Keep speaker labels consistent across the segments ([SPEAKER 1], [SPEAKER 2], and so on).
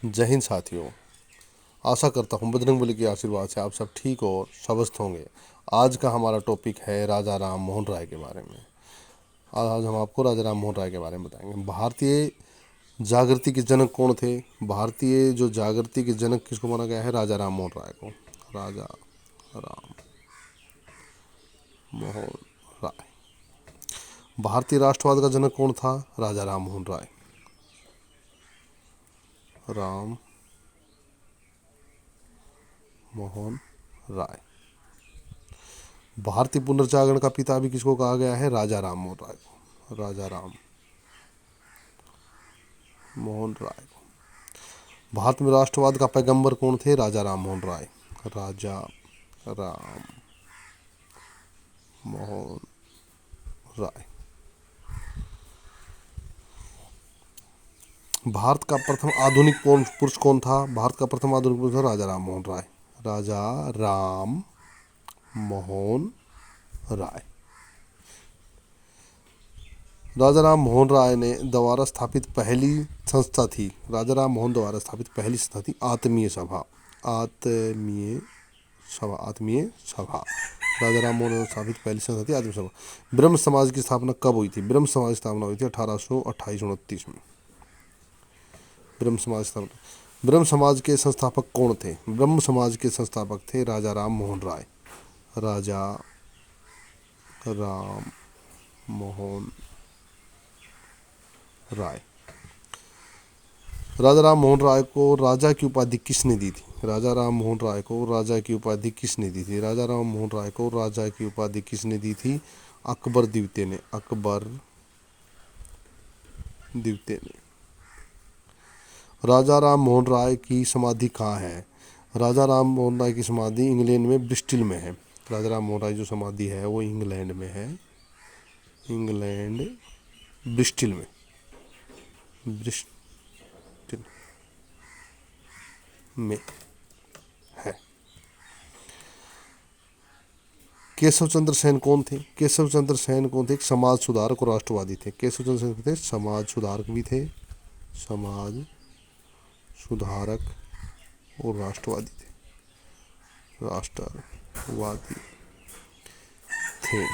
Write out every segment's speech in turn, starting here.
[SPEAKER 1] जय हिंद साथियों। आशा करता हूँ बजरंगबली के आशीर्वाद से आप सब ठीक और स्वस्थ होंगे। आज का हमारा टॉपिक है राजा राम मोहन राय के बारे में। आज हम आपको राजा राम मोहन राय के बारे में बताएंगे। भारतीय जागृति के जनक कौन थे? भारतीय जो जागृति के जनक किसको माना गया है? राजा राम मोहन राय को। राजा राम मोहन राय। भारतीय राष्ट्रवाद का जनक कौन था? राजा राम मोहन राय। राम मोहन राय। भारतीय पुनर्जागरण का पिता भी किसको कहा गया है? राजा राम मोहन राय को। राजा राम मोहन राय को। भारत में राष्ट्रवाद का पैगंबर कौन थे? राजा राम मोहन राय। राजा राम मोहन राय। भारत का प्रथम आधुनिक पुरुष कौन था? भारत का प्रथम आधुनिक पुरुष था राजा राम मोहन राय। राजा राम मोहन राय। राजा राम मोहन राय ने द्वारा स्थापित पहली संस्था थी। राजा राम मोहन द्वारा स्थापित पहली संस्था थी आत्मीय सभा। आत्मीय सभा। आत्मीय सभा। राजा राम मोहन द्वारा स्थापित पहली संस्था थी आत्मीय सभा। ब्रह्म समाज की स्थापना कब हुई थी? ब्रह्म समाज की स्थापना हुई थी 1828-29 में। ब्रह्म समाज स्थापना। ब्रह्म समाज के संस्थापक कौन थे? ब्रह्म समाज के संस्थापक थे राजा राम मोहन राय। राजा राम मोहन राय। राजा राम मोहन राय को राजा की उपाधि किसने दी थी? राजा राम मोहन राय को राजा की उपाधि किसने दी थी? राजा राम मोहन राय को राजा की उपाधि किसने दी थी? अकबर द्वितीय ने। अकबर द्वितीय ने। राजा राम मोहन राय की समाधि कहाँ है? राजा राम मोहन राय की समाधि इंग्लैंड में ब्रिस्टल में है। राजा राम मोहन राय जो समाधि है वो इंग्लैंड में है। इंग्लैंड ब्रिस्टल में। ब्रिस्टल में है। केशव चंद्र सेन कौन थे? केशव चंद्र सेन कौन थे? एक समाज सुधारक और राष्ट्रवादी थे। केशव चंद्र सेन थे समाज सुधारक भी थे। समाज सुधारक और राष्ट्रवादी थे। राष्ट्रवादी थे।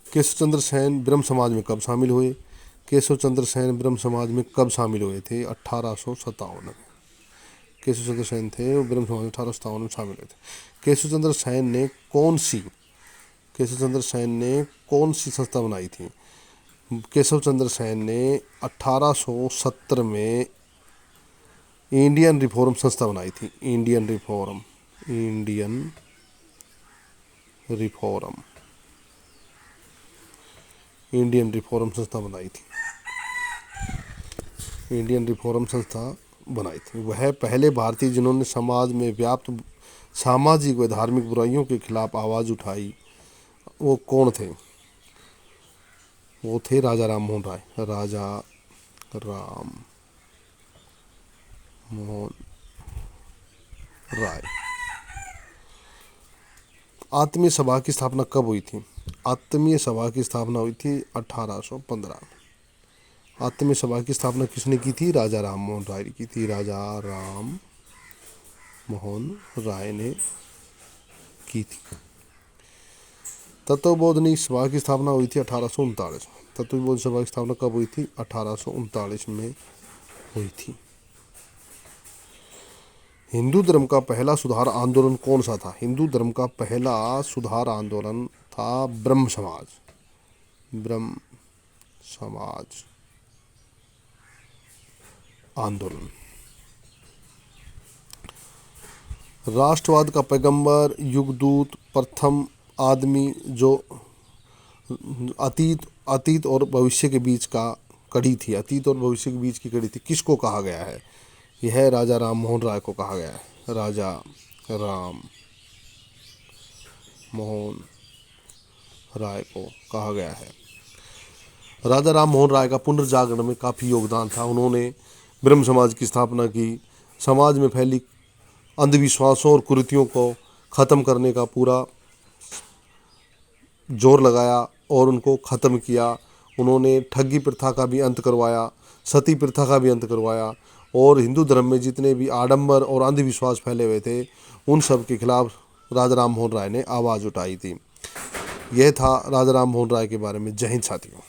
[SPEAKER 1] केशव चंद्र सेन ब्रह्म समाज में कब शामिल हुए? केशव चंद्र सेन ब्रह्म समाज में कब शामिल हुए थे? 1857 में। केशव चंद्र सेन थे वो ब्रह्म समाज में 1857 में शामिल हुए थे। केशव चंद्र सेन ने कौन सी संस्था बनाई थी? केशव चंद्र सेन ने 1870 में इंडियन रिफॉर्म संस्था बनाई थी। इंडियन रिफॉर्म संस्था बनाई थी। इंडियन रिफॉर्म संस्था बनाई थी। वह पहले भारतीय जिन्होंने समाज में व्याप्त सामाजिक व धार्मिक बुराइयों के खिलाफ आवाज़ उठाई वो कौन थे? वो थे राजा राम मोहन राय। राजा राम मोहन राय। आत्मीय सभा की स्थापना कब हुई थी? आत्मीय सभा की स्थापना हुई थी 1815। आत्मीय सभा की स्थापना किसने की थी? राजा राम मोहन राय की थी। राजा राम मोहन राय ने की थी। तत्वबोधनी सभा की स्थापना हुई थी 1839 में। तत्वबोधनी सभा की स्थापना कब हुई थी? 1839 में हुई थी। हिंदू धर्म का पहला सुधार आंदोलन कौन सा था? हिंदू धर्म का पहला सुधार आंदोलन था ब्रह्म समाज। ब्रह्म समाज आंदोलन। राष्ट्रवाद का पैगंबर, युगदूत, प्रथम आदमी जो अतीत और भविष्य के बीच का कड़ी थी, अतीत और भविष्य के बीच की कड़ी थी, किसको कहा गया है? यह राजा राम मोहन राय को कहा गया है। राजा राम मोहन राय को कहा गया है। राजा राम मोहन राय का पुनर्जागरण में काफ़ी योगदान था। उन्होंने ब्रह्म समाज की स्थापना की, समाज में फैली अंधविश्वासों और कुरीतियों को ख़त्म करने का पूरा जोर लगाया और उनको ख़त्म किया। उन्होंने ठगी प्रथा का भी अंत करवाया, सती प्रथा का भी अंत करवाया, और हिंदू धर्म में जितने भी आडंबर और अंधविश्वास फैले हुए थे उन सब के खिलाफ राजा राम मोहन राय ने आवाज़ उठाई थी। यह था राजा राम मोहन राय के बारे में। जय हिंद साथियों।